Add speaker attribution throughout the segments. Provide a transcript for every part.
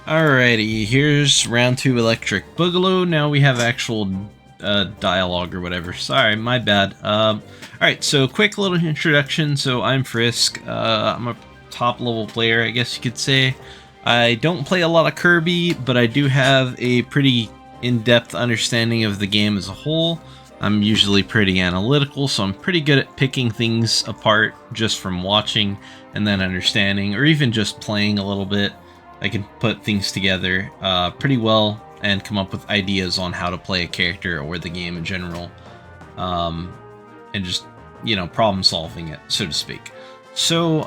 Speaker 1: Alrighty, here's round 2 Electric Boogaloo. Now we have actual dialogue or whatever. Sorry, my bad. Alright, so quick little introduction. So I'm FRiSK. I'm a top level player, I guess you could say. I don't play a lot of Kirby, but I do have a pretty in-depth understanding of the game as a whole. I'm usually pretty analytical, so I'm pretty good at picking things apart just from watching and then understanding, or even just playing a little bit. I can put things together pretty well and come up with ideas on how to play a character or the game in general, and just, you know, problem solving it, so to speak. So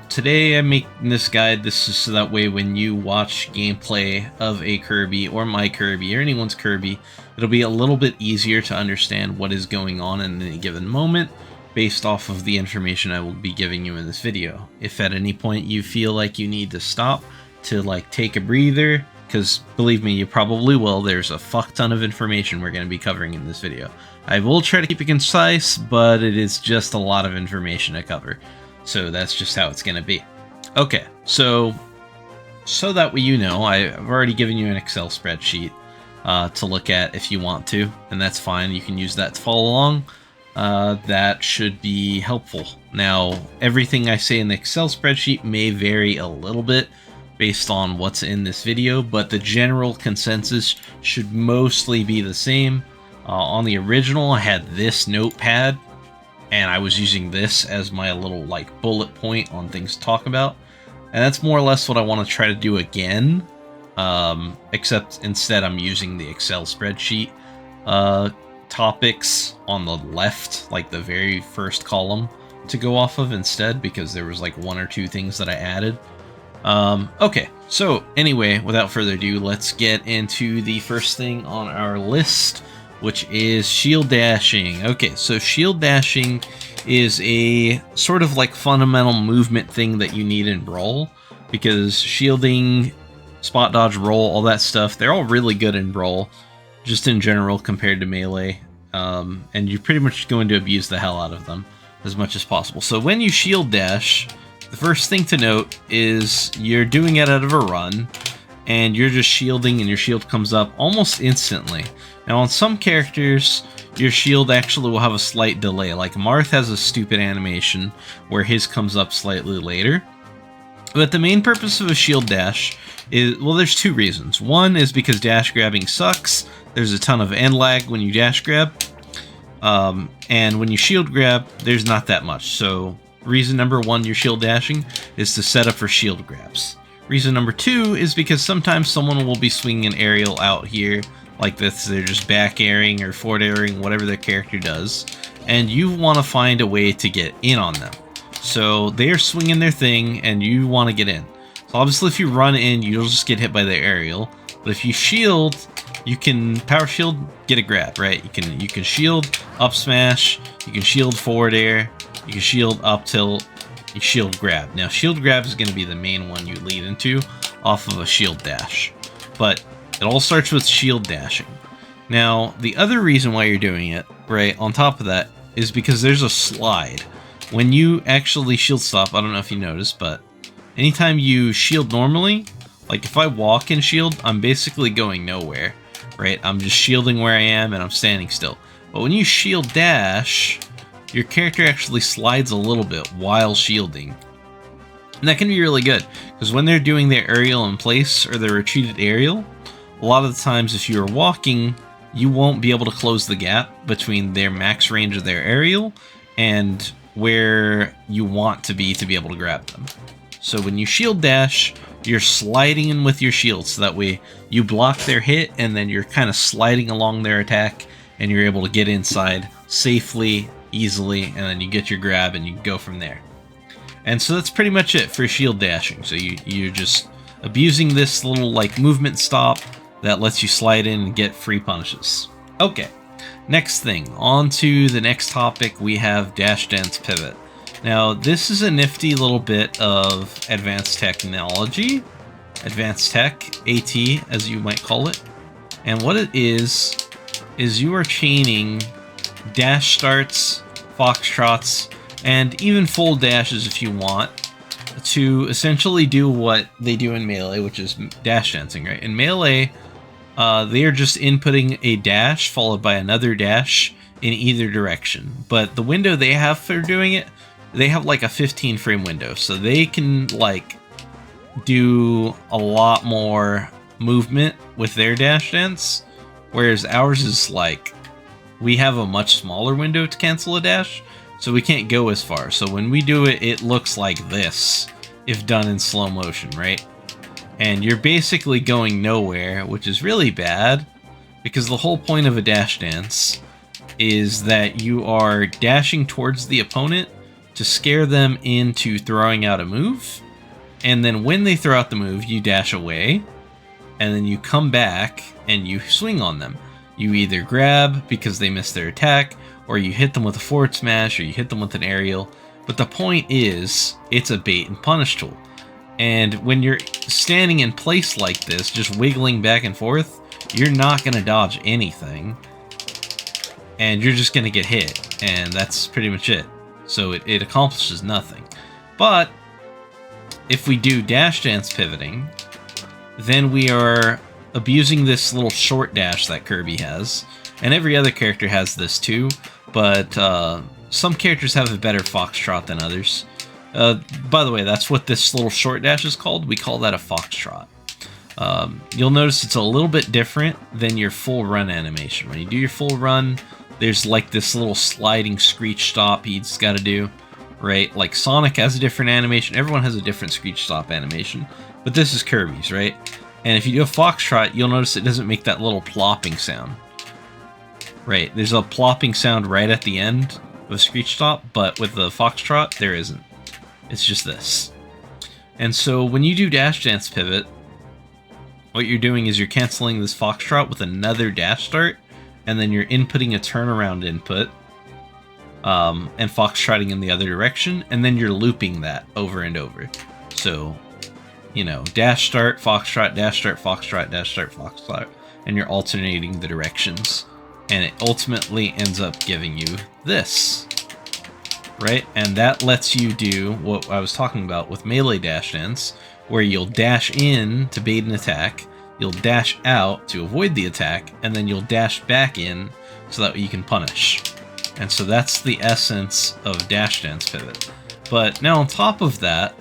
Speaker 1: today I'm making this guide. This is so that way when you watch gameplay of a Kirby or my Kirby or anyone's Kirby, it'll be a little bit easier to understand what is going on in any given moment based off of the information I will be giving you in this video. If at any point you feel like you need to stop to like take a breather, because believe me, you probably will, there's a fuck ton of information we're going to be covering in this video. I will try to keep it concise, but it is just a lot of information to cover. So that's just how it's going to be. Okay, so that way you know, I've already given you an Excel spreadsheet to look at if you want to, and that's fine. You can use that to follow along. That should be helpful. Now, everything I say in the Excel spreadsheet may vary a little bit based on what's in this video, but the general consensus should mostly be the same. On the original, I had this notepad, and I was using this as my little like bullet point on things to talk about, and that's more or less what I want to try to do again, except instead I'm using the Excel spreadsheet topics on the left, like the very first column, to go off of instead, because there was like 1 or 2 things that I added. Okay, so anyway, without further ado, let's get into the first thing on our list, which is shield dashing. Okay, so shield dashing is a sort of like fundamental movement thing that you need in Brawl, because shielding, spot dodge, roll, all that stuff, they're all really good in Brawl, just in general compared to Melee, and you're pretty much going to abuse the hell out of them as much as possible. So when you shield dash, the first thing to note is you're doing it out of a run, and you're just shielding and your shield comes up almost instantly. Now on some characters, your shield actually will have a slight delay, like Marth has a stupid animation where his comes up slightly later. But the main purpose of a shield dash is, well, there's 2 reasons. One is because dash grabbing sucks. There's a ton of end lag when you dash grab, and when you shield grab, there's not that much. So reason number 1 you're shield dashing is to set up for shield grabs. Reason number 2 is because sometimes someone will be swinging an aerial out here like this. They're just back airing or forward airing, whatever their character does, and you want to find a way to get in on them. So they're swinging their thing and you want to get in. So obviously if you run in, you'll just get hit by their aerial. But if you shield, you can power shield, get a grab, right? You can shield up smash, you can shield forward air, you can shield up tilt, you shield grab. Now shield grab is going to be the main one you lead into off of a shield dash, but it all starts with shield dashing. Now the other reason why you're doing it, right, on top of that, is because there's a slide. When you actually shield stop, I don't know if you noticed, but anytime you shield normally, like if I walk and shield, I'm basically going nowhere, right? I'm just shielding where I am and I'm standing still. But when you shield dash, your character actually slides a little bit while shielding. And that can be really good, because when they're doing their aerial in place, or their retreated aerial, a lot of the times if you're walking, you won't be able to close the gap between their max range of their aerial and where you want to be able to grab them. So when you shield dash, you're sliding in with your shield, so that way you block their hit and then you're kind of sliding along their attack and you're able to get inside safely, easily, and then you get your grab and you go from there. And so that's pretty much it for shield dashing. So you're just abusing this little like movement stop that lets you slide in and get free punishes. Okay, next thing, on to the next topic, we have dash dance pivot. Now this is a nifty little bit of advanced technology, advanced tech, AT as you might call it. And what it is you are chaining dash starts, foxtrots, and even full dashes if you want to essentially do what they do in Melee, which is dash dancing, right? In Melee, they are just inputting a dash followed by another dash in either direction. But the window they have for doing it, they have like a 15 frame window, so they can like do a lot more movement with their dash dance, whereas ours is like, we have a much smaller window to cancel a dash, so we can't go as far. So when we do it, it looks like this if done in slow motion, right? And you're basically going nowhere, which is really bad, because the whole point of a dash dance is that you are dashing towards the opponent to scare them into throwing out a move, and then when they throw out the move, you dash away, and then you come back and you swing on them. You either grab because they missed their attack, or you hit them with a forward smash, or you hit them with an aerial. But the point is, it's a bait and punish tool. And when you're standing in place like this, just wiggling back and forth, you're not going to dodge anything. And you're just going to get hit. And that's pretty much it. So it accomplishes nothing. But if we do dash dance pivoting, then we are abusing this little short dash that Kirby has. And every other character has this too. But some characters have a better foxtrot than others. By the way, that's what this little short dash is called. We call that a foxtrot. You'll notice it's a little bit different than your full run animation. When you do your full run, there's like this little sliding screech stop he's got to do, right? Like Sonic has a different animation. Everyone has a different screech stop animation. But this is Kirby's, right? And if you do a foxtrot, you'll notice it doesn't make that little plopping sound. Right, there's a plopping sound right at the end of a screech stop, but with the foxtrot, there isn't. It's just this. And so when you do dash dance pivot, what you're doing is you're canceling this foxtrot with another dash start, and then you're inputting a turnaround input, and foxtrotting in the other direction, and then you're looping that over and over. So, you know, dash start, foxtrot, foxtrot, dash start, foxtrot, and you're alternating the directions. And it ultimately ends up giving you this, right? And that lets you do what I was talking about with melee dash dance, where you'll dash in to bait an attack, you'll dash out to avoid the attack, and then you'll dash back in so that you can punish. And so that's the essence of dash dance pivot. But now on top of that,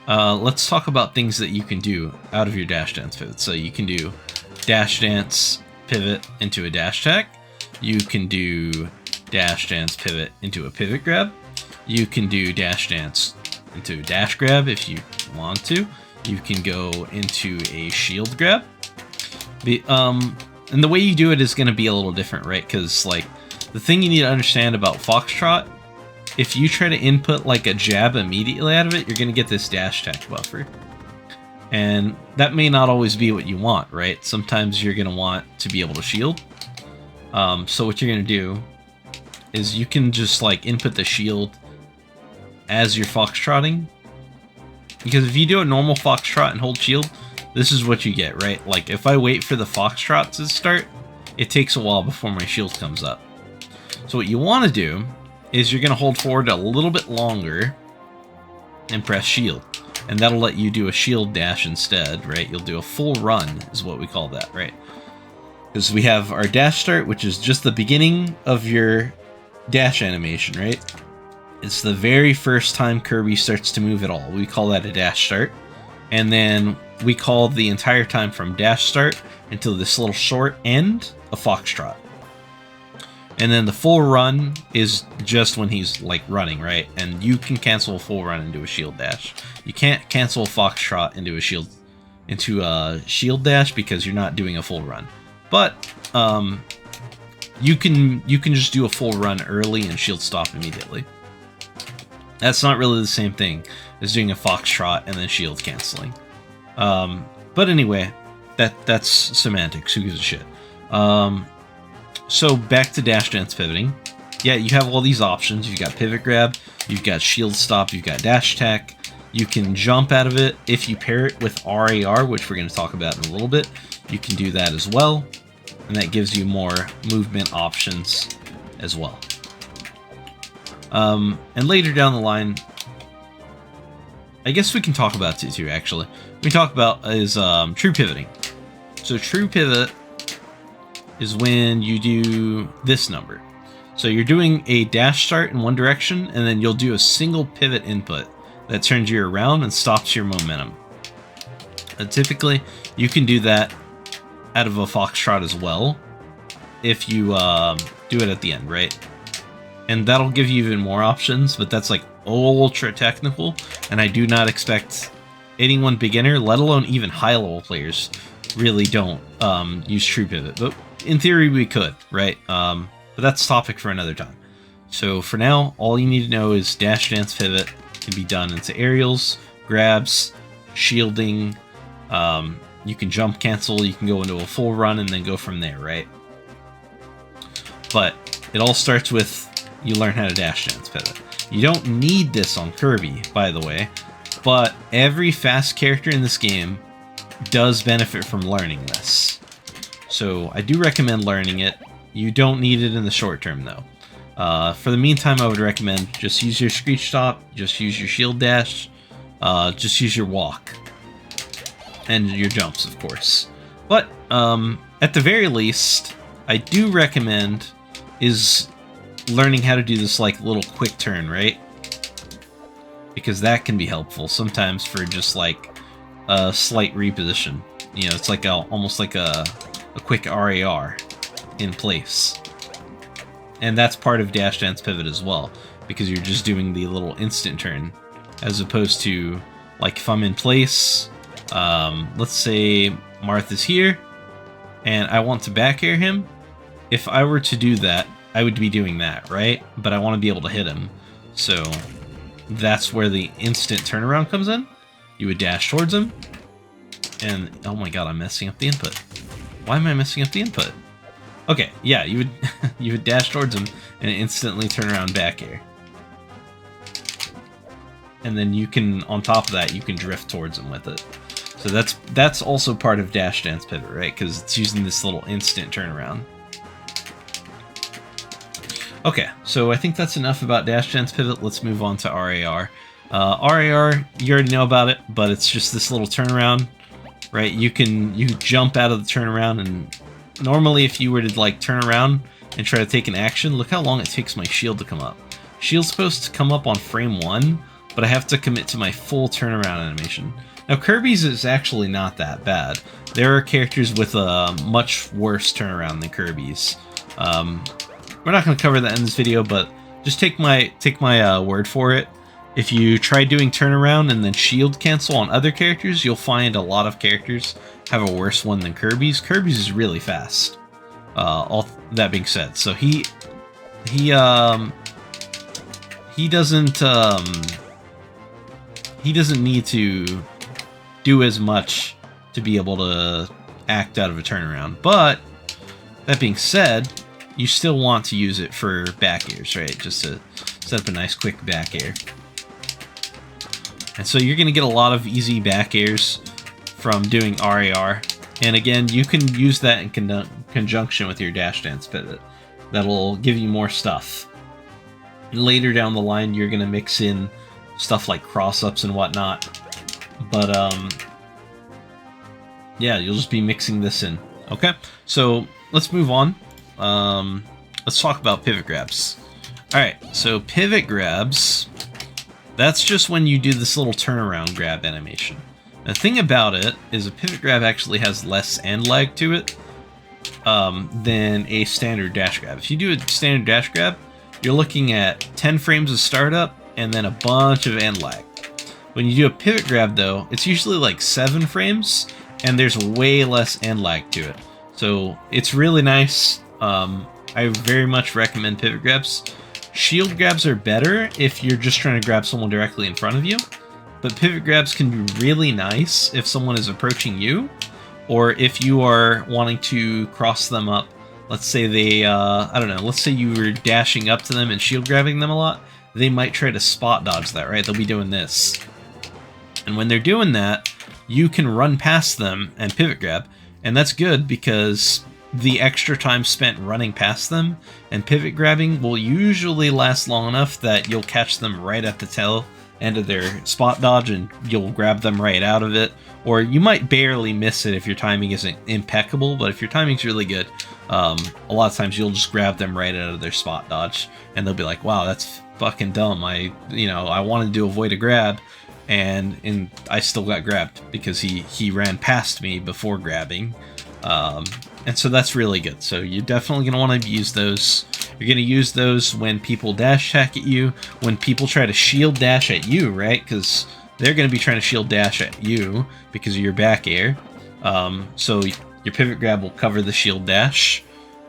Speaker 1: let's talk about things that you can do out of your dash dance pivot. So you can do dash dance pivot into a dash attack. You can do dash dance pivot into a pivot grab. You can do dash dance into a dash grab if you want to. You can go into a shield grab. And the way you do it is going to be a little different, right? Because like the thing you need to understand about foxtrot, if you try to input like a jab immediately out of it, you're going to get this dash attack buffer. And that may not always be what you want, right? Sometimes you're going to want to be able to shield. So what you're going to do is you can just like input the shield as you're foxtrotting. Because if you do a normal foxtrot and hold shield, this is what you get, right? Like if I wait for the foxtrot to start, it takes a while before my shield comes up. So what you want to do is you're going to hold forward a little bit longer and press shield. And that'll let you do a shield dash instead, right? You'll do a full run, is what we call that, right? Because we have our dash start, which is just the beginning of your dash animation, right? It's the very first time Kirby starts to move at all. We call that a dash start. And then we call the entire time from dash start until this little short end a foxtrot. And then the full run is just when he's like running, right? And you can cancel a full run into a shield dash. You can't cancel a foxtrot into a shield dash because you're not doing a full run. But you can just do a full run early and shield stop immediately. That's not really the same thing as doing a foxtrot and then shield canceling. But anyway, that's semantics. Who gives a shit? So back to dash dance pivoting. Yeah, you have all these options. You've got pivot grab, you've got shield stop, you've got dash attack. You can jump out of it if you pair it with RAR, which we're going to talk about in a little bit. You can do that as well, and that gives you more movement options as well. And later down the line, I guess we can talk about it too, actually. We talk about is true pivoting. So true pivot is when you do this number. So you're doing a dash start in one direction, and then you'll do a single pivot input that turns you around and stops your momentum. And typically, you can do that out of a foxtrot as well, if you do it at the end, right? And that'll give you even more options, but that's like ultra technical, and I do not expect anyone beginner, let alone even high-level players, really don't use true pivot. But in theory, we could, right? But that's a topic for another time. So for now, all you need to know is dash dance pivot can be done into aerials, grabs, shielding. You can jump cancel, you can go into a full run and then go from there, right? But it all starts with you learn how to dash dance pivot. You don't need this on Kirby, by the way, but every fast character in this game does benefit from learning this. So I do recommend learning it. You don't need it in the short term, though. For the meantime, I would recommend just use your screech stop, just use your shield dash, just use your walk, and your jumps, of course. But at the very least, I do recommend is learning how to do this like little quick turn, right? Because that can be helpful sometimes for just like a slight reposition. You know, it's like almost like a quick RAR in place. And that's part of dash dance pivot as well, because you're just doing the little instant turn, as opposed to like if I'm in place, let's say Martha's here and I want to back air him. If I were to do that, I would be doing that, right? But I want to be able to hit him. So that's where the instant turnaround comes in. You would dash towards him, and oh my god, I'm messing up the input. Why am I messing up the input? Okay, yeah, you would you would dash towards him and instantly turn around back air. And then you can, on top of that, you can drift towards him with it. So that's also part of dash dance pivot, right? Because it's using this little instant turnaround. Okay, so I think that's enough about dash dance pivot. Let's move on to RAR. RAR, you already know about it, but it's just this little turnaround, right? You jump out of the turnaround, and normally if you were to like turn around and try to take an action, look how long it takes my shield to come up. Shield's supposed to come up on frame 1, but I have to commit to my full turnaround animation. Now Kirby's is actually not that bad. There are characters with a much worse turnaround than Kirby's. We're not going to cover that in this video, but just take my word for it. If you try doing turnaround and then shield cancel on other characters, you'll find a lot of characters have a worse one than Kirby's. Kirby's is really fast. All that being said, so he doesn't need to do as much to be able to act out of a turnaround. But that being said, you still want to use it for back airs, right? Just to set up a nice quick back air. And so you're going to get a lot of easy back airs from doing RAR. And again, you can use that in conjunction with your dash dance pivot. That'll give you more stuff. Later down the line, you're going to mix in stuff like cross-ups and whatnot. But, yeah, you'll just be mixing this in. Okay, so let's move on. Let's talk about pivot grabs. Alright, so pivot grabs, that's just when you do this little turnaround grab animation. The thing about it is a pivot grab actually has less end lag to it than a standard dash grab. If you do a standard dash grab, you're looking at 10 frames of startup and then a bunch of end lag. When you do a pivot grab though, it's usually like 7 frames and there's way less end lag to it. So it's really nice. I very much recommend pivot grabs. Shield grabs are better if you're just trying to grab someone directly in front of you, but pivot grabs can be really nice if someone is approaching you, or if you are wanting to cross them up. Let's say they, I don't know, let's say you were dashing up to them and shield grabbing them a lot, they might try to spot dodge that, right? They'll be doing this. And when they're doing that, you can run past them and pivot grab, and that's good because the extra time spent running past them and pivot grabbing will usually last long enough that you'll catch them right at the tail end of their spot dodge and you'll grab them right out of it. Or you might barely miss it if your timing isn't impeccable, but if your timing's really good, a lot of times you'll just grab them right out of their spot dodge, and they'll be like, wow, that's fucking dumb. I wanted to avoid a grab, and I still got grabbed because he ran past me before grabbing. And so that's really good. So you're definitely going to want to use those. You're going to use those when people dash attack at you, when people try to shield dash at you, right? Because they're going to be trying to shield dash at you because of your back air. So your pivot grab will cover the shield dash.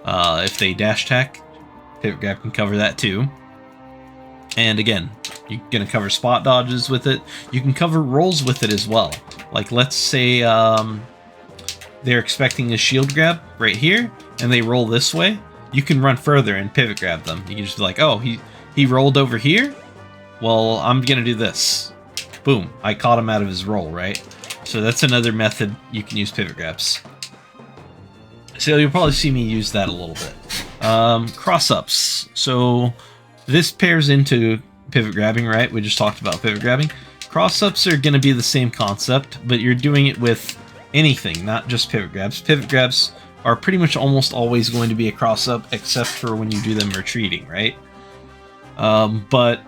Speaker 1: If they dash attack, pivot grab can cover that too. And again, you're going to cover spot dodges with it. You can cover rolls with it as well. Like, let's say they're expecting a shield grab right here, and they roll this way. You can run further and pivot grab them. You can just be like, oh, he rolled over here? Well, I'm going to do this. Boom, I caught him out of his roll, right? So that's another method you can use pivot grabs. So you'll probably see me use that a little bit. Cross-ups. So this pairs into pivot grabbing, right? We just talked about pivot grabbing. Cross-ups are going to be the same concept, but you're doing it with anything, not just pivot grabs. Pivot grabs are pretty much almost always going to be a cross-up, except for when you do them retreating, right? But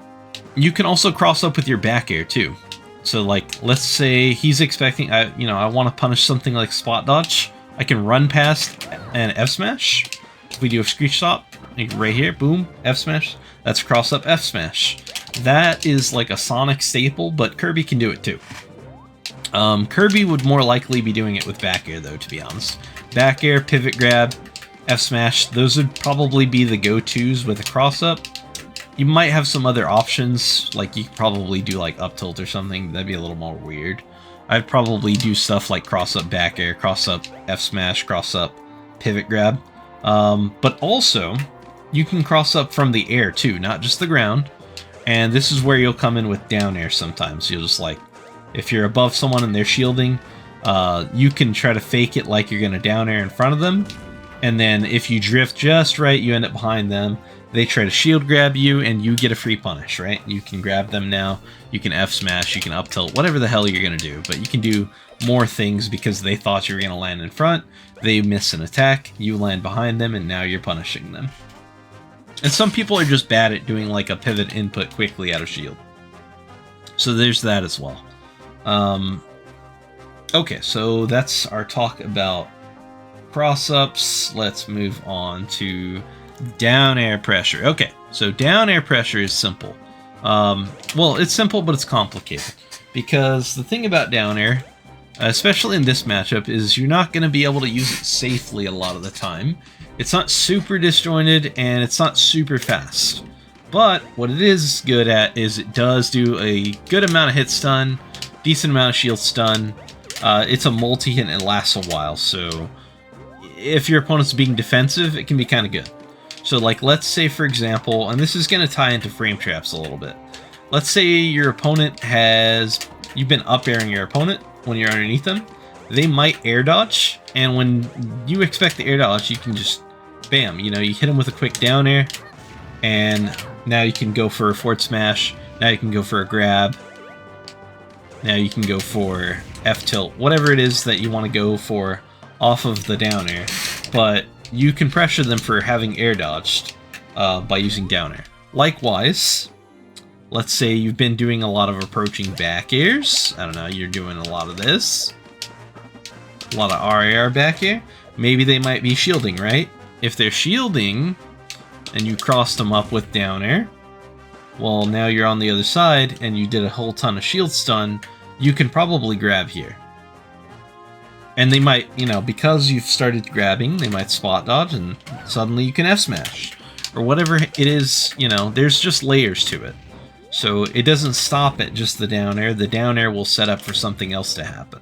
Speaker 1: you can also cross up with your back air too. So like, let's say he's expecting, I want to punish something like spot dodge. I can run past an F smash. If we do a screech stop, right here, boom, F smash. That's cross up F smash. That is like a Sonic staple, but Kirby can do it too. Kirby would more likely be doing it with back air though, to be honest. Back air, pivot grab, F smash, those would probably be the go-tos with a cross up. You might have some other options, like you could probably do like up tilt or something. That'd be a little more weird. I'd probably do stuff like cross up back air, cross up F smash, cross up pivot grab. But also, you can cross up from the air too, not just the ground. And this is where you'll come in with down air sometimes. You'll just like, if you're above someone and they're shielding, you can try to fake it like you're going to down air in front of them. And then if you drift just right, you end up behind them. They try to shield grab you, and you get a free punish, right? You can grab them now. You can F smash, you can up tilt, whatever the hell you're going to do. But you can do more things because they thought you were going to land in front. They miss an attack, you land behind them, and now you're punishing them. And some people are just bad at doing like a pivot input quickly out of shield. So there's that as well. Okay, so that's our talk about cross-ups. Let's move on to down air pressure. Okay, so down air pressure is simple. Well, it's simple, but it's complicated. Because the thing about down air, especially in this matchup, is you're not going to be able to use it safely a lot of the time. It's not super disjointed, and it's not super fast. But what it is good at is it does do a good amount of hit stun, decent amount of shield stun. It's a multi-hit and it lasts a while, so if your opponent's being defensive, it can be kind of good. So like, let's say for example, and this is going to tie into frame traps a little bit. Let's say your opponent you've been up airing your opponent when you're underneath them. They might air dodge, and when you expect the air dodge, you can just, bam, you hit them with a quick down air, and now you can go for a forward smash, now you can go for a grab, now you can go for F tilt, whatever it is that you want to go for off of the down air, but you can pressure them for having air dodged by using down air. Likewise, let's say you've been doing a lot of approaching back airs. I don't know, you're doing a lot of this. A lot of RAR back air. Maybe they might be shielding, right? If they're shielding, and you crossed them up with down air, well, now you're on the other side, and you did a whole ton of shield stun, you can probably grab here. And they might, because you've started grabbing, they might spot dodge, and suddenly you can F smash. Or whatever it is, there's just layers to it. So it doesn't stop at just the down air. The down air will set up for something else to happen.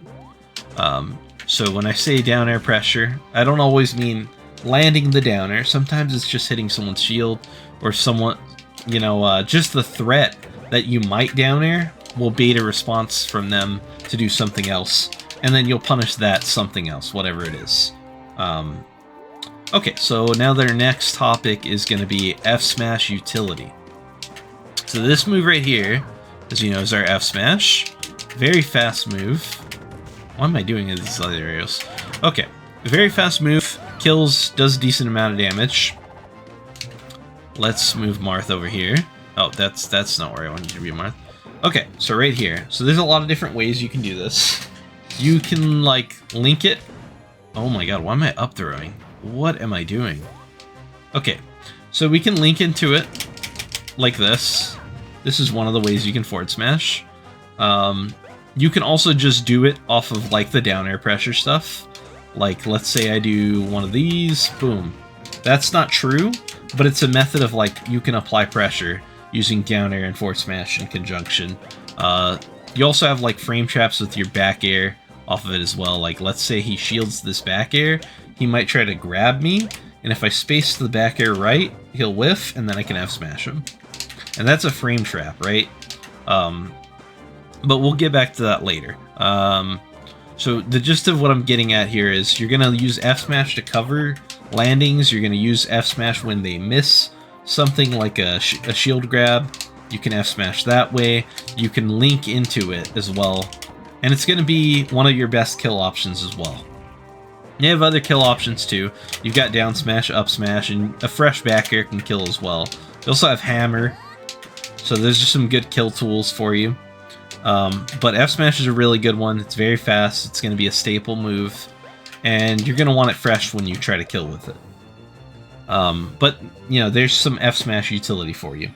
Speaker 1: So when I say down air pressure, I don't always mean landing the down air. Sometimes it's just hitting someone's shield, or someone, just the threat that you might down air will bait a response from them to do something else. And then you'll punish that something else, whatever it is. Okay, so now their next topic is going to be Fsmash Utility. So this move right here as you know, is our F Smash. Very fast move. Why am I doing these other areas? Okay, very fast move, kills, does a decent amount of damage. Let's move Marth over here. Oh, that's not where I wanted to be, Marth. Okay, so right here. So there's a lot of different ways you can do this. You can, like, link it. Oh my god, why am I up throwing? What am I doing? Okay, so we can link into it like this. This is one of the ways you can forward smash. You can also just do it off of, like, the down air pressure stuff. Like, let's say I do one of these, boom. That's not true, but it's a method of, like, you can apply pressure using down air and forward smash in conjunction. You also have, like, frame traps with your back air off of it as well. Like, let's say he shields this back air, he might try to grab me, and if I space the back air right, he'll whiff, and then I can F smash him. And that's a frame trap, right? But we'll get back to that later. So the gist of what I'm getting at here is you're going to use F smash to cover landings, you're going to use F smash when they miss something like a shield grab. You can F smash that way. You can link into it as well. And it's going to be one of your best kill options as well. You have other kill options too. You've got down smash, up smash, and a fresh back air can kill as well. You also have hammer. So there's just some good kill tools for you. But F smash is a really good one. It's very fast. It's going to be a staple move. And you're going to want it fresh when you try to kill with it. But, you know, there's some Fsmash utility for you.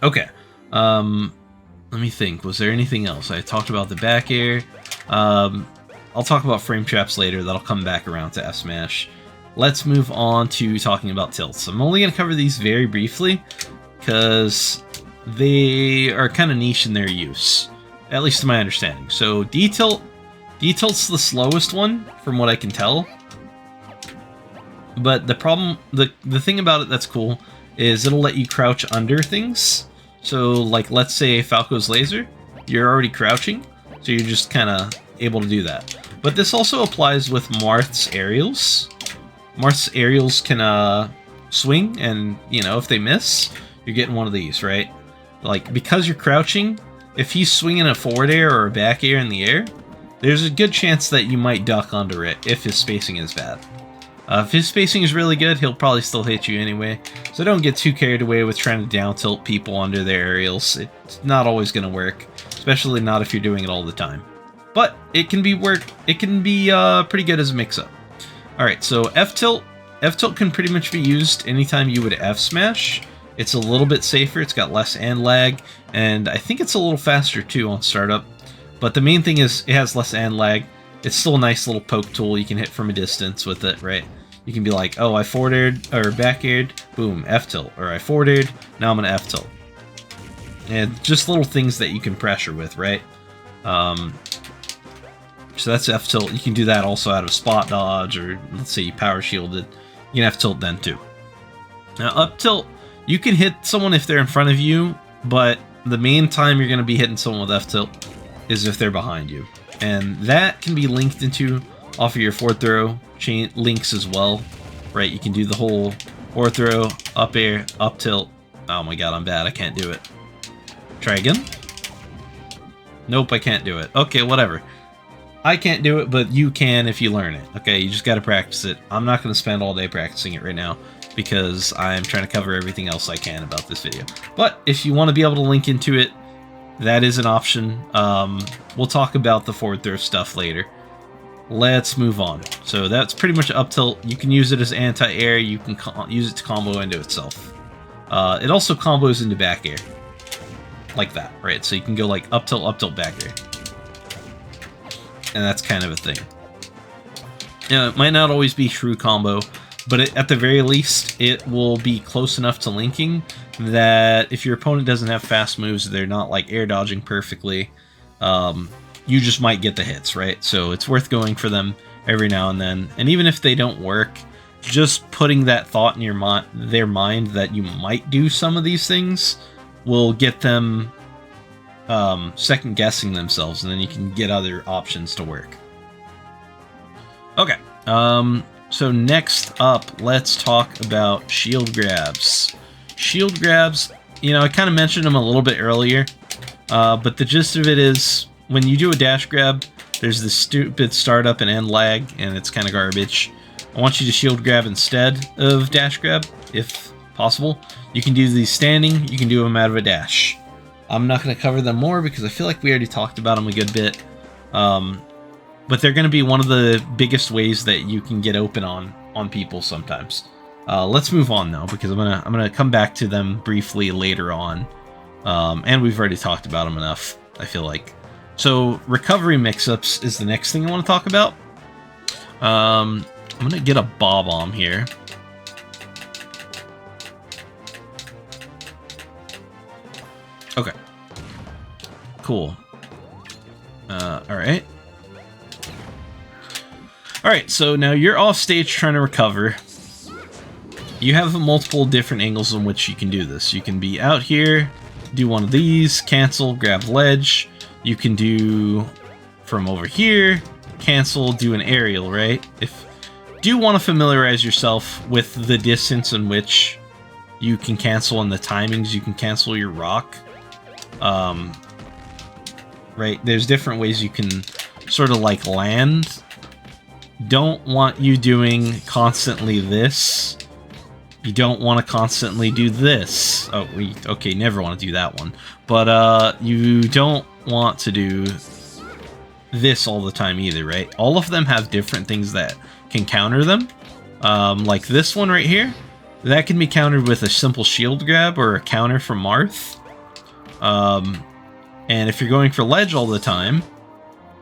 Speaker 1: Okay. Let me think. Was there anything else? I talked about the back air. I'll talk about frame traps later. That'll come back around to F Smash. Let's move on to talking about tilts. I'm only going to cover these very briefly because they are kind of niche in their use, at least to my understanding. So D-tilt. D-tilt's the slowest one from what I can tell. But the problem, the thing about it that's cool is it'll let you crouch under things. So, like, let's say Falco's laser, you're already crouching, so you're just kind of able to do that. But this also applies with Marth's aerials. Marth's aerials can swing, and, you know, if they miss, you're getting one of these, right? Like, because you're crouching, if he's swinging a forward air or a back air in the air, there's a good chance that you might duck under it if his spacing is bad. If his spacing is really good, he'll probably still hit you anyway. So don't get too carried away with trying to down tilt people under their aerials. It's not always going to work, especially not if you're doing it all the time. But it can be pretty good as a mix-up. All right, so F-tilt. F-tilt can pretty much be used anytime you would F-smash. It's a little bit safer. It's got less and lag, and I think it's a little faster too on startup. But the main thing is it has less and lag. It's still a nice little poke tool you can hit from a distance with it, right? You can be like, oh, I forward aired or back aired, boom, F-tilt. Or I forward aired, now I'm gonna F-tilt. And just little things that you can pressure with, right? So that's F-tilt. You can do that also out of spot dodge, or let's say you power shielded. You can F-tilt then too. Now up tilt, you can hit someone if they're in front of you, but the main time you're gonna be hitting someone with F-tilt is if they're behind you. And that can be linked into off of your forward throw chain links as well, right? You can do the whole forward throw, up air, up tilt. Oh my god, I'm bad. I can't do it. Try again. Nope, I can't do it. Okay, whatever. I can't do it, but you can if you learn it. Okay, you just got to practice it. I'm not going to spend all day practicing it right now because I'm trying to cover everything else I can about this video. But if you want to be able to link into it, that is an option. We'll talk about the forward throw stuff later. Let's move on. So that's pretty much up tilt. You can use it as anti-air. You can use it to combo into itself. It also combos into back air. Like that, right? So you can go like up tilt, back air. And that's kind of a thing. Now, it might not always be true combo, but at the very least, it will be close enough to linking that if your opponent doesn't have fast moves, they're not like air dodging perfectly, you just might get the hits, right? So it's worth going for them every now and then. And even if they don't work, just putting that thought in their mind that you might do some of these things will get them second guessing themselves, and then you can get other options to work. Okay, so next up, let's talk about shield grabs. Shield grabs, you know, I kind of mentioned them a little bit earlier. But the gist of it is, when you do a dash grab, there's this stupid startup and end lag, and it's kind of garbage. I want you to shield grab instead of dash grab, if possible. You can do these standing, you can do them out of a dash. I'm not going to cover them more because I feel like we already talked about them a good bit. But they're going to be one of the biggest ways that you can get open on people sometimes. Let's move on though, because I'm gonna come back to them briefly later on. And we've already talked about them enough, I feel like. So recovery mix-ups is the next thing I want to talk about. I'm gonna get a bob-omb here. Okay. Cool. Alright. Alright, so now you're off stage trying to recover. You have multiple different angles in which you can do this. You can be out here, do one of these, cancel, grab ledge. You can do from over here, cancel, do an aerial, right? If do want to familiarize yourself with the distance in which you can cancel and the timings you can cancel your rock. Right, there's different ways you can sort of like land. Don't want you doing constantly this. You don't want to constantly do this. Oh, okay, never want to do that one. But you don't want to do this all the time either, right? All of them have different things that can counter them. Like this one right here, that can be countered with a simple shield grab or a counter from Marth. And if you're going for ledge all the time,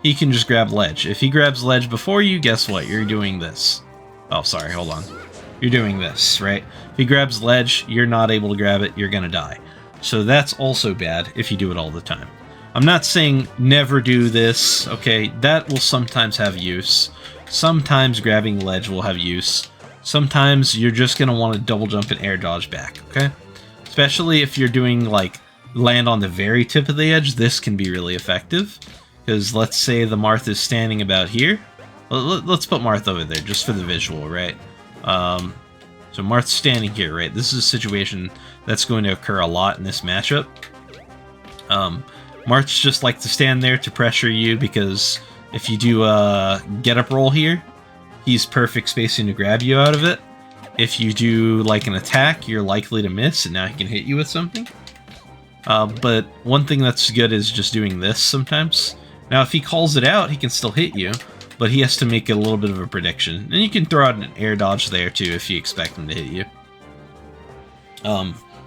Speaker 1: he can just grab ledge. If he grabs ledge before you, guess what? You're doing this. Oh, sorry, hold on. You're doing this, right? If he grabs ledge, you're not able to grab it, you're gonna die. So that's also bad if you do it all the time. I'm not saying never do this, okay? That will sometimes have use. Sometimes grabbing ledge will have use. Sometimes you're just gonna want to double jump and air dodge back, okay? Especially if you're doing like land on the very tip of the edge, this can be really effective. Because let's say the Marth is standing about here. Let's put Marth over there just for the visual, right? So Marth's standing here, right? This is a situation that's going to occur a lot in this matchup. Marth's just like to stand there to pressure you because if you do a get up roll here, he's perfect spacing to grab you out of it. If you do like an attack, you're likely to miss and now he can hit you with something. But one thing that's good is just doing this sometimes. Now if he calls it out, he can still hit you, but he has to make a little bit of a prediction. And you can throw out an air dodge there too if you expect him to hit you.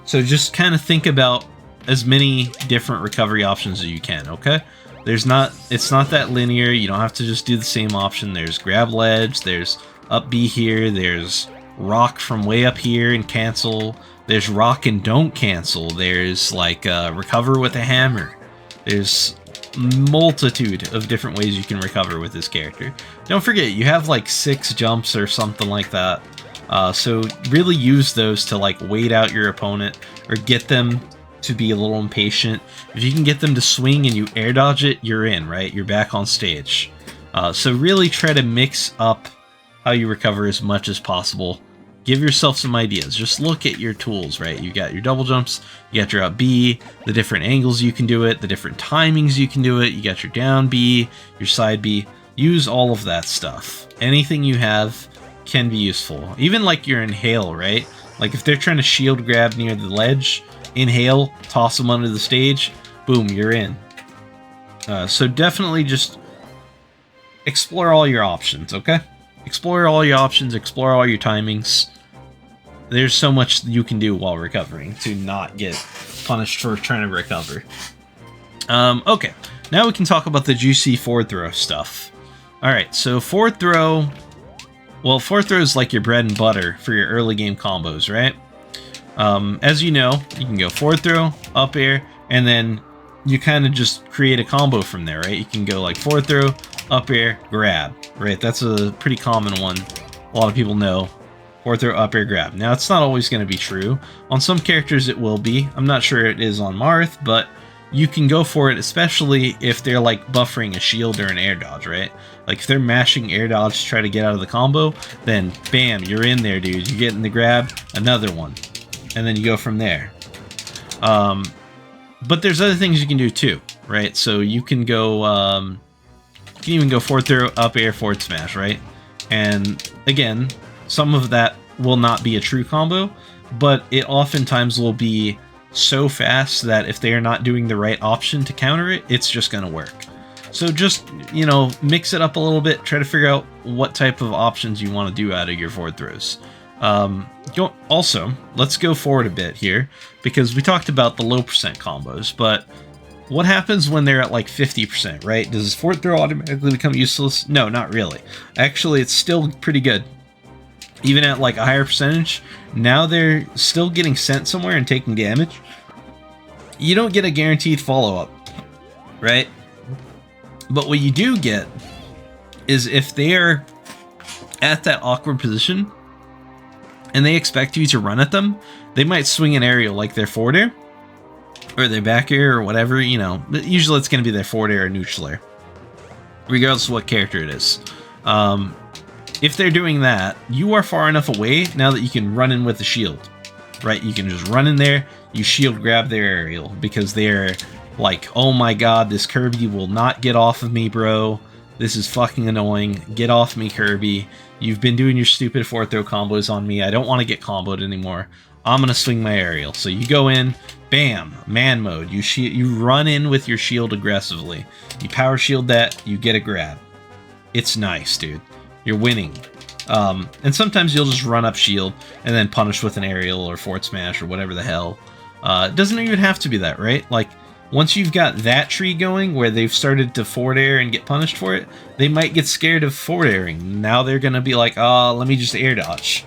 Speaker 1: So just kind of think about as many different recovery options as you can, okay? It's not that linear, you don't have to just do the same option. There's grab ledge, there's up B here, there's rock from way up here and cancel, there's rock and don't cancel, there's like recover with a hammer. There's multitude of different ways you can recover with this character. Don't forget, you have like 6 jumps or something like that. So really use those to like wait out your opponent or get them to be a little impatient. If you can get them to swing and you air dodge it, you're in, right? You're back on stage. So really try to mix up how you recover as much as possible. Give yourself some ideas. Just look at your tools, right? You got your double jumps, you got your up B, the different angles you can do it, the different timings you can do it, you got your down B, your side B. Use all of that stuff. Anything you have can be useful. Even like your inhale, right? Like if they're trying to shield grab near the ledge, inhale, toss them under the stage, boom, you're in. So definitely just explore all your options, okay? Explore all your options, explore all your timings. There's so much you can do while recovering to not get punished for trying to recover. Okay, now we can talk about the juicy forward throw stuff. Alright, so forward throw... Well, forward throw is like your bread and butter for your early game combos, right? As you know, you can go forward throw, up air, and then you kind of just create a combo from there, right? You can go like forward throw, up air, grab, right? That's a pretty common one. A lot of people know. Forward throw, up air, grab. Now, it's not always going to be true. On some characters, it will be. I'm not sure it is on Marth, but you can go for it, especially if they're like buffering a shield or an air dodge, right? Like if they're mashing air dodge to try to get out of the combo, then bam, you're in there, dude. You're getting the grab, another one, and then you go from there. But there's other things you can do too, right? So you can go, you can even go forward throw, up air, forward smash, right? And again, some of that will not be a true combo, but it oftentimes will be so fast that if they are not doing the right option to counter it, it's just going to work. So just, you know, mix it up a little bit, try to figure out what type of options you want to do out of your forward throws. Also, let's go forward a bit here, because we talked about the low percent combos, but what happens when they're at like 50%, right? Does forward throw automatically become useless? No, not really. Actually, it's still pretty good. Even at like a higher percentage, now they're still getting sent somewhere and taking damage. You don't get a guaranteed follow-up, right? But what you do get is if they're at that awkward position and they expect you to run at them, they might swing an aerial like their forward air or their back air or whatever, you know. Usually it's going to be their forward air or neutral air, regardless of what character it is. If they're doing that, you are far enough away now that you can run in with the shield, right? You can just run in there, you shield grab their aerial, because they're like, oh my god, this Kirby will not get off of me, bro. This is fucking annoying. Get off me, Kirby. You've been doing your stupid forward throw combos on me. I don't want to get comboed anymore. I'm going to swing my aerial. So you go in, bam, man mode. You run in with your shield aggressively. You power shield that, you get a grab. It's nice, dude. You're winning. And sometimes you'll just run up shield and then punish with an aerial or forward smash or whatever the hell. It doesn't even have to be that, right? Like, once you've got that tree going where they've started to forward air and get punished for it, they might get scared of forward airing. Now they're going to be like, oh, let me just air dodge.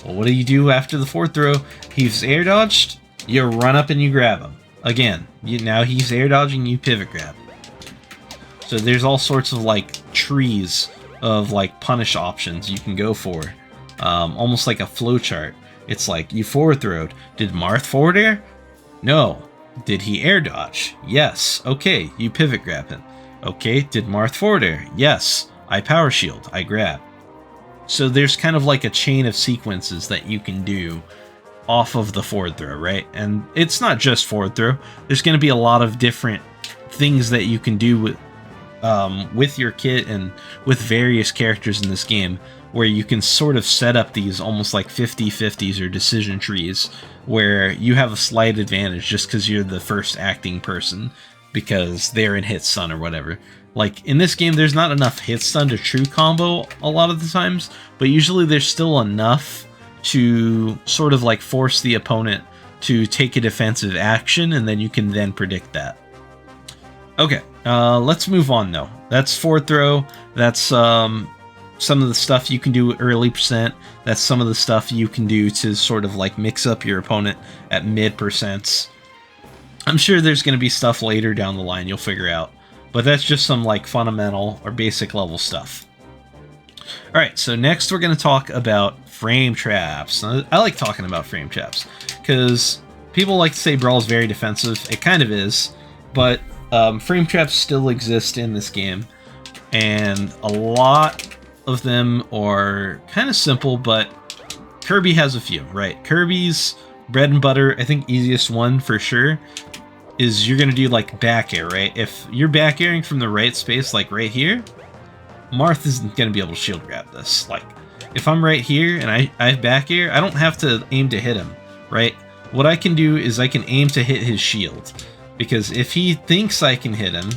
Speaker 1: Well, what do you do after the forward throw? He's air dodged, you run up and you grab him. Again, now he's air dodging, you pivot grab. So there's all sorts of like trees of like punish options you can go for. Almost like a flowchart. It's like, you forward throwed. Did Marth forward air? No. Did he air dodge? Yes. Okay, you pivot grab him. Okay, did Marth forward air? Yes. I power shield. I grab. So there's kind of like a chain of sequences that you can do off of the forward throw, right? And it's not just forward throw. There's going to be a lot of different things that you can do with your kit and with various characters in this game, where you can sort of set up these almost like 50-50s or decision trees where you have a slight advantage just because you're the first acting person because they're in hit stun or whatever. Like in this game, there's not enough hit stun to true combo a lot of the times, but usually there's still enough to sort of like force the opponent to take a defensive action, and then you can then predict that. Okay, let's move on though. That's forward throw. That's some of the stuff you can do early percent. That's some of the stuff you can do to sort of like mix up your opponent at mid percents. I'm sure there's going to be stuff later down the line you'll figure out, but that's just some like fundamental or basic level stuff. Alright, so next we're going to talk about frame traps. Now, I like talking about frame traps because people like to say Brawl is very defensive. It kind of is, but frame traps still exist in this game, and a lot of them are kind of simple, but Kirby has a few, right? Kirby's bread and butter, I think easiest one for sure, is you're going to do like back air, right? If you're back airing from the right space, like right here, Marth isn't going to be able to shield grab this. Like, if I'm right here and I have back air, I don't have to aim to hit him, right? What I can do is I can aim to hit his shield, because if he thinks I can hit him,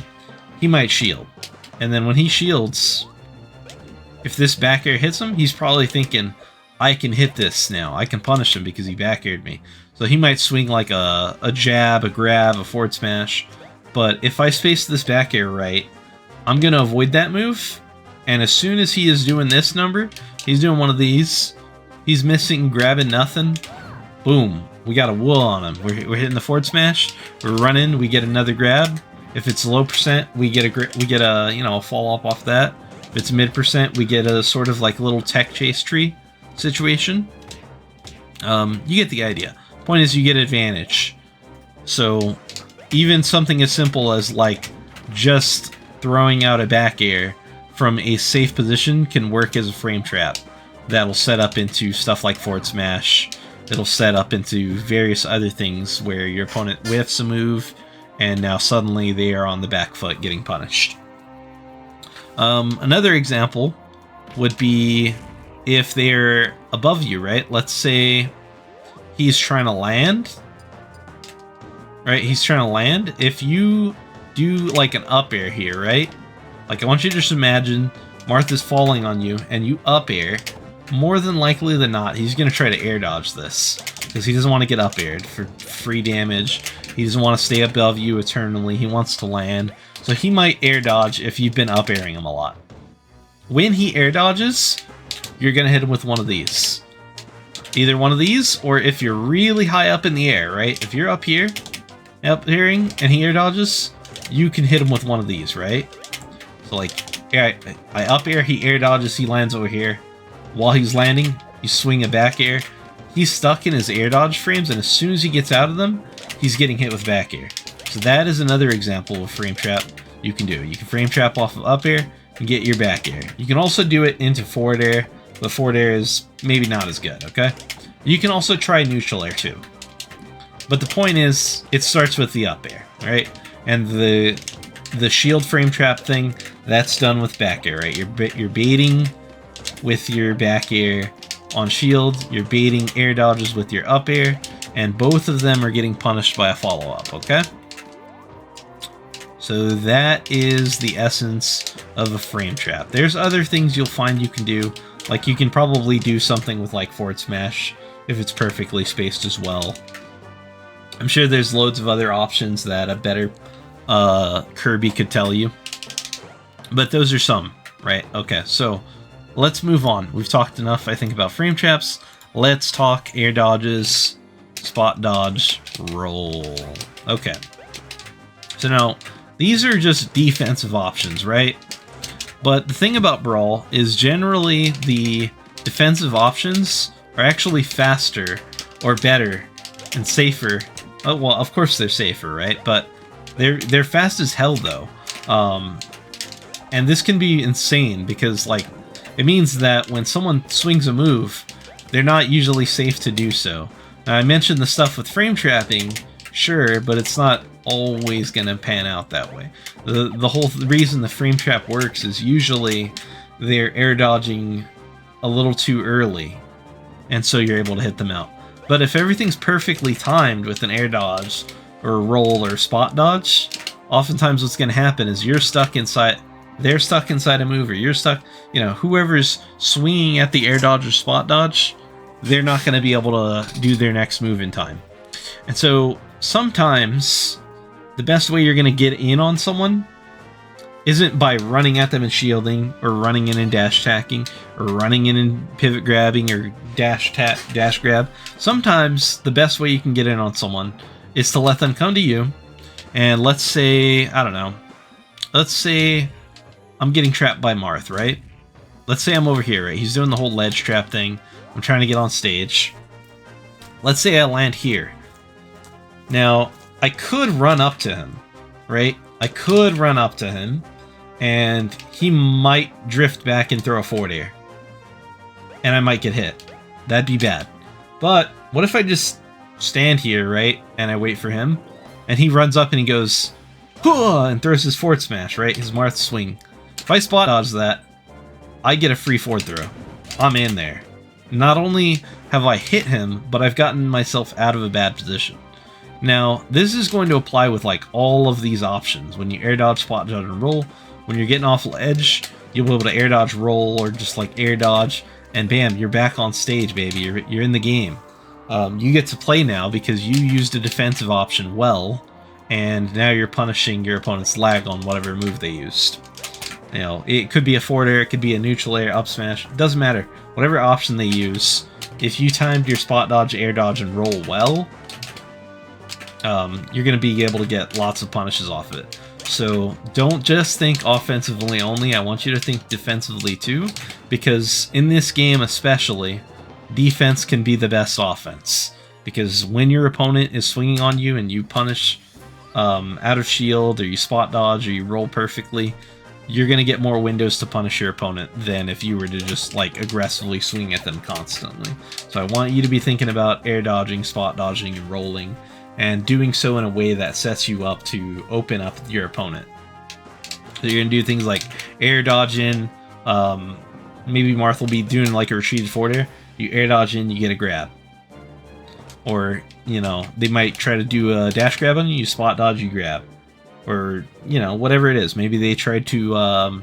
Speaker 1: he might shield. And then when he shields, if this back air hits him, he's probably thinking, I can hit this now. I can punish him because he back aired me. So he might swing like a jab, a grab, a forward smash. But if I space this back air right, I'm going to avoid that move. And as soon as he is doing this number, he's doing one of these. He's missing, grabbing nothing. Boom. We got a wool on him. We're hitting the forward smash. We're running. We get another grab. If it's low percent, we get a you know, a fall off that. If it's mid percent, we get a sort of like little tech chase tree situation. You get the idea. Point is, you get advantage. So even something as simple as like just throwing out a back air from a safe position can work as a frame trap. That'll set up into stuff like forward smash. It'll set up into various other things where your opponent whiffs a move, and now suddenly they are on the back foot getting punished. Another example would be if they're above you, right? Let's say he's trying to land, right? He's trying to land. If you do like an up air here, right? Like I want you to just imagine Martha's falling on you and you up air. More than likely than not, he's going to try to air dodge this because he doesn't want to get up aired for free damage. He doesn't want to stay above you eternally. He wants to land. So he might air dodge if you've been up airing him a lot. When he air dodges, you're going to hit him with one of these. Either one of these, or if you're really high up in the air, right? If you're up here, up airing, and he air dodges, you can hit him with one of these, right? So like, yeah, I up air, he air dodges, he lands over here. While he's landing, you swing a back air. He's stuck in his air dodge frames, and as soon as he gets out of them, he's getting hit with back air. So that is another example of frame trap you can do. You can frame trap off of up air and get your back air. You can also do it into forward air, but forward air is maybe not as good, okay? You can also try neutral air too. But the point is, it starts with the up air, right? And the shield frame trap thing, that's done with back air, right? You're baiting with your back air on shield, you're baiting air dodges with your up air, and both of them are getting punished by a follow-up, okay? So that is the essence of a frame trap. There's other things you'll find you can do, like you can probably do something with like forward smash if it's perfectly spaced as well. I'm sure there's loads of other options that a better Kirby could tell you, but those are some, right? Okay, so let's move on. We've talked enough, I think, about frame traps. Let's talk air dodges, spot dodge, roll. Okay. So now, these are just defensive options, right? But the thing about Brawl is generally the defensive options are actually faster or better and safer. Oh, well, of course they're safer, right? But they're fast as hell, though. And this can be insane because, like, it means that when someone swings a move, they're not usually safe to do so. Now, I mentioned the stuff with frame trapping, sure, but it's not always going to pan out that way. The whole reason the frame trap works is usually they're air dodging a little too early, and so you're able to hit them out. But if everything's perfectly timed with an air dodge, or a roll, or a spot dodge, oftentimes what's going to happen is you're stuck inside... They're stuck inside a move, or you're stuck, you know, whoever's swinging at the air dodge or spot dodge, they're not going to be able to do their next move in time. And so sometimes the best way you're going to get in on someone isn't by running at them and shielding, or running in and dash tacking, or running in and pivot grabbing, or dash grab. Sometimes the best way you can get in on someone is to let them come to you, and let's say, I don't know, let's say I'm getting trapped by Marth, right? Let's say I'm over here, right? He's doing the whole ledge trap thing. I'm trying to get on stage. Let's say I land here. Now, I could run up to him, right? I could run up to him, and he might drift back and throw a forward air. And I might get hit. That'd be bad. But what if I just stand here, right? And I wait for him, and he runs up and he goes, "Hoo!" and throws his forward smash, right? His Marth swing. If I spot dodge that, I get a free forward throw. I'm in there. Not only have I hit him, but I've gotten myself out of a bad position. Now, this is going to apply with like all of these options. When you air dodge, spot dodge, and roll, when you're getting off ledge, you'll be able to air dodge, roll, or just like air dodge, and bam, you're back on stage, baby. You're in the game. You get to play now because you used a defensive option well, and now you're punishing your opponent's lag on whatever move they used. You know, it could be a forward air, it could be a neutral air, up smash, it doesn't matter. Whatever option they use, if you timed your spot dodge, air dodge, and roll well, you're going to be able to get lots of punishes off of it. So don't just think offensively only, I want you to think defensively too, because in this game especially, defense can be the best offense. Because when your opponent is swinging on you and you punish out of shield, or you spot dodge, or you roll perfectly, you're going to get more windows to punish your opponent than if you were to just like aggressively swing at them constantly. So I want you to be thinking about air dodging, spot dodging, and rolling and doing so in a way that sets you up to open up your opponent. So you're going to do things like air dodge in, maybe Marth will be doing like a retreated forward air, you air dodge in, you get a grab. Or, you know, they might try to do a dash grab on you, you spot dodge, you grab. Or, you know, whatever it is. Maybe they try to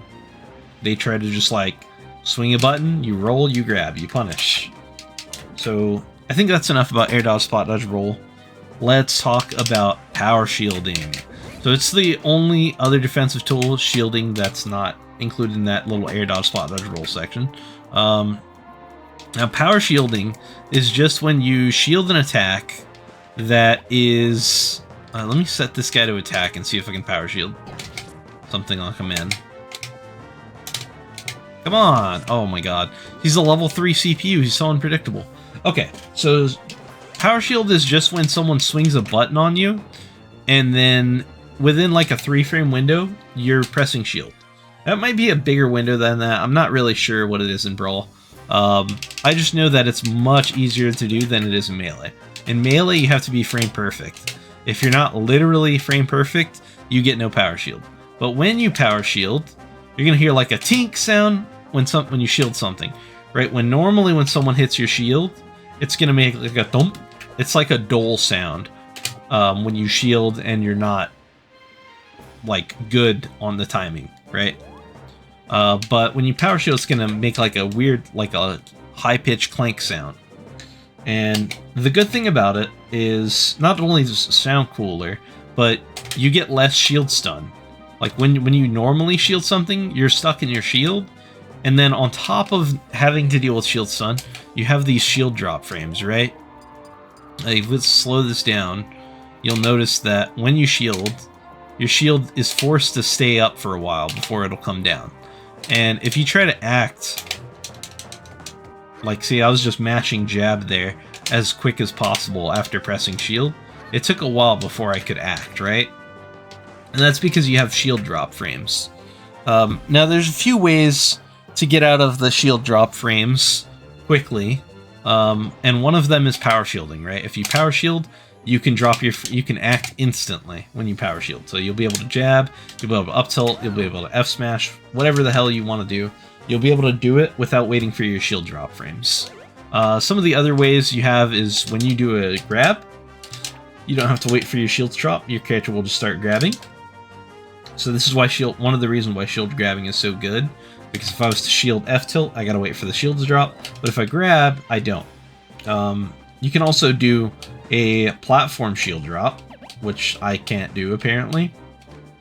Speaker 1: just like swing a button, you roll, you grab, you punish. So I think that's enough about air dodge, spot dodge, roll. Let's talk about power shielding. So it's the only other defensive tool, shielding, that's not included in that little air dodge, spot dodge, roll section. Now power shielding is just when you shield an attack that is... let me set this guy to attack and see if I can power shield something on command. Come on! Oh my god. He's a level 3 CPU, he's so unpredictable. Okay, so power shield is just when someone swings a button on you, and then within like a 3-frame window, you're pressing shield. That might be a bigger window than that, I'm not really sure what it is in Brawl. I just know that it's much easier to do than it is in Melee. In Melee, you have to be frame perfect. If you're not literally frame perfect, you get no power shield. But when you power shield, you're gonna hear like a tink sound when you shield something, right? Normally when someone hits your shield, it's gonna make like a thump. It's like a dull sound when you shield and you're not like good on the timing, right? But when you power shield, it's gonna make like a weird, like a high-pitched clank sound. And the good thing about it is not only does it sound cooler, but you get less shield stun. Like when you normally shield something, you're stuck in your shield, and then on top of having to deal with shield stun, you have these shield drop frames, right? Like, let's slow this down. You'll notice that when you shield, your shield is forced to stay up for a while before it'll come down. And if you try to act, like, see, I was just mashing jab there as quick as possible after pressing shield. It took a while before I could act, right? And that's because you have shield drop frames. Now, there's a few ways to get out of the shield drop frames quickly, and one of them is power shielding, right? If you power shield, you can act instantly when you power shield. So you'll be able to jab, you'll be able to up tilt, you'll be able to F smash, whatever the hell you want to do. You'll be able to do it without waiting for your shield drop frames. Some of the other ways you have is when you do a grab, you don't have to wait for your shield to drop, your character will just start grabbing. So this is why one of the reasons why shield grabbing is so good, because if I was to shield F tilt, I gotta wait for the shield to drop, but if I grab, I don't. You can also do a platform shield drop, which I can't do apparently.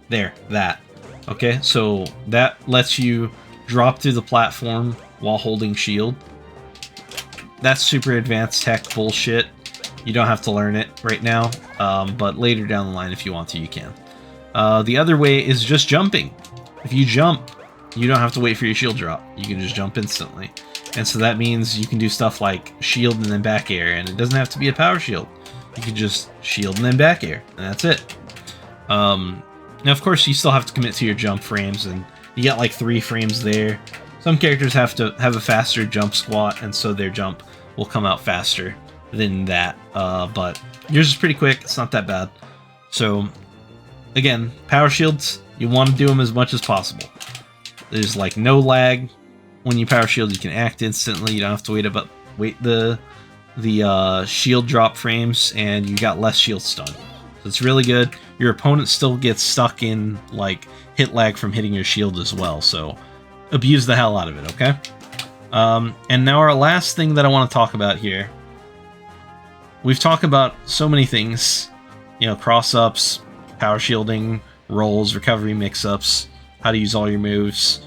Speaker 1: There, that. Okay, so that lets you drop through the platform while holding shield. That's super advanced tech bullshit. You don't have to learn it right now, but later down the line if you want to, you can. The other way is just jumping. If you jump, you don't have to wait for your shield drop. You can just jump instantly. And so that means you can do stuff like shield and then back air, and it doesn't have to be a power shield. You can just shield and then back air, and that's it. Now, of course, you still have to commit to your jump frames, and you got like 3 frames there. Some characters have to have a faster jump squat, and so their jump will come out faster than that. But yours is pretty quick. It's not that bad. So, again, power shields, you want to do them as much as possible. There's like no lag. When you power shield, you can act instantly. You don't have to wait the shield drop frames, and you got less shield stun. So it's really good. Your opponent still gets stuck in like hit lag from hitting your shield as well. So abuse the hell out of it, okay? And now our last thing that I want to talk about here. We've talked about so many things, you know, cross-ups, power shielding, rolls, recovery mix-ups, how to use all your moves,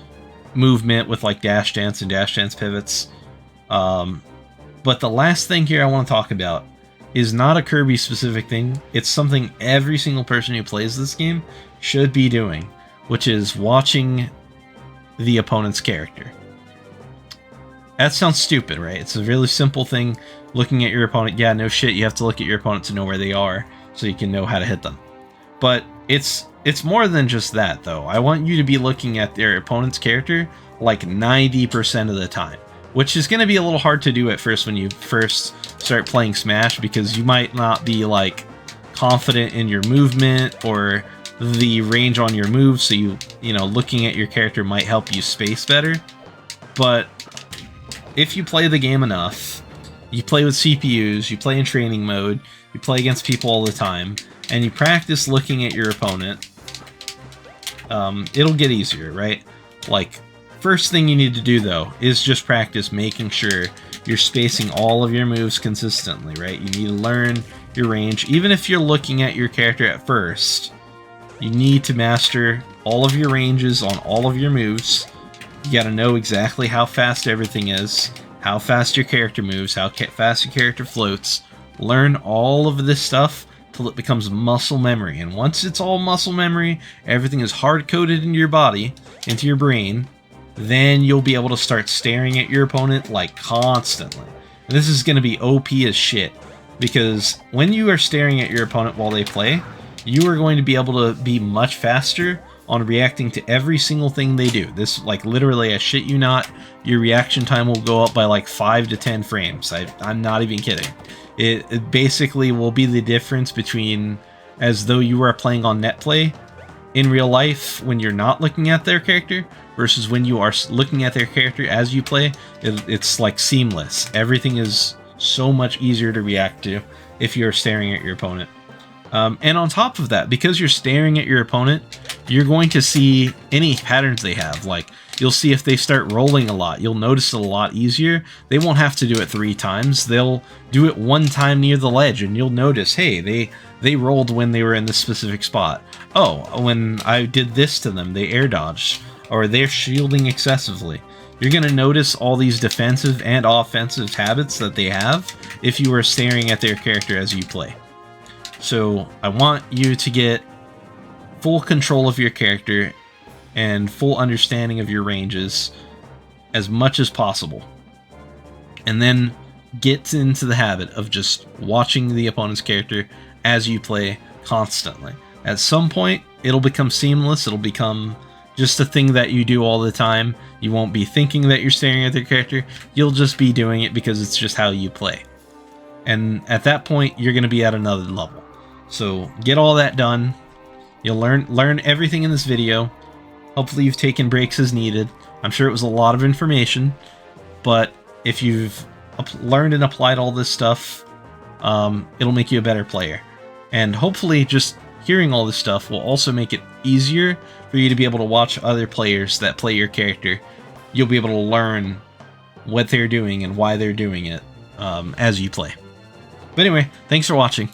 Speaker 1: movement with like dash dance and dash dance pivots. But the last thing here I want to talk about is not a Kirby specific thing. It's something every single person who plays this game should be doing, which is watching the opponent's character. That sounds stupid, right? It's a really simple thing. Looking at your opponent, yeah, no shit, you have to look at your opponent to know where they are so you can know how to hit them. But it's more than just that, though. I want you to be looking at their opponent's character like 90% of the time, which is going to be a little hard to do at first when you first start playing Smash, because you might not be like confident in your movement or the range on your moves, so you know, looking at your character might help you space better. But if you play the game enough, you play with CPUs, you play in training mode, you play against people all the time, and you practice looking at your opponent, it'll get easier, right? Like, first thing you need to do, though, is just practice making sure you're spacing all of your moves consistently, right? You need to learn your range. Even if you're looking at your character at first, you need to master all of your ranges on all of your moves. You gotta know exactly how fast everything is, how fast your character moves, how fast your character floats. Learn all of this stuff till it becomes muscle memory. And once it's all muscle memory, everything is hard-coded into your body, into your brain, then you'll be able to start staring at your opponent like constantly. And this is going to be OP as shit, because when you are staring at your opponent while they play, you are going to be able to be much faster on reacting to every single thing they do. This, like, literally, I shit you not, your reaction time will go up by like 5 to 10 frames. I'm not even kidding. It basically will be the difference between as though you were playing on net play in real life when you're not looking at their character versus when you are looking at their character as you play. It's like seamless. Everything is so much easier to react to if you're staring at your opponent. And on top of that, because you're staring at your opponent, you're going to see any patterns they have. Like, you'll see if they start rolling a lot. You'll notice it a lot easier. They won't have to do it 3 times. They'll do it 1 time near the ledge, and you'll notice, hey, they rolled when they were in this specific spot. Oh, when I did this to them, they air dodged, or they're shielding excessively. You're going to notice all these defensive and offensive habits that they have if you are staring at their character as you play. So I want you to get full control of your character and full understanding of your ranges as much as possible. And then get into the habit of just watching the opponent's character as you play constantly. At some point, it'll become seamless. It'll become just a thing that you do all the time. You won't be thinking that you're staring at their character. You'll just be doing it because it's just how you play. And at that point, you're going to be at another level. So get all that done. You'll learn everything in this video. Hopefully you've taken breaks as needed. I'm sure it was a lot of information, but if you've learned and applied all this stuff, it'll make you a better player. And hopefully just hearing all this stuff will also make it easier for you to be able to watch other players that play your character. You'll be able to learn what they're doing and why they're doing it as you play. But anyway, thanks for watching.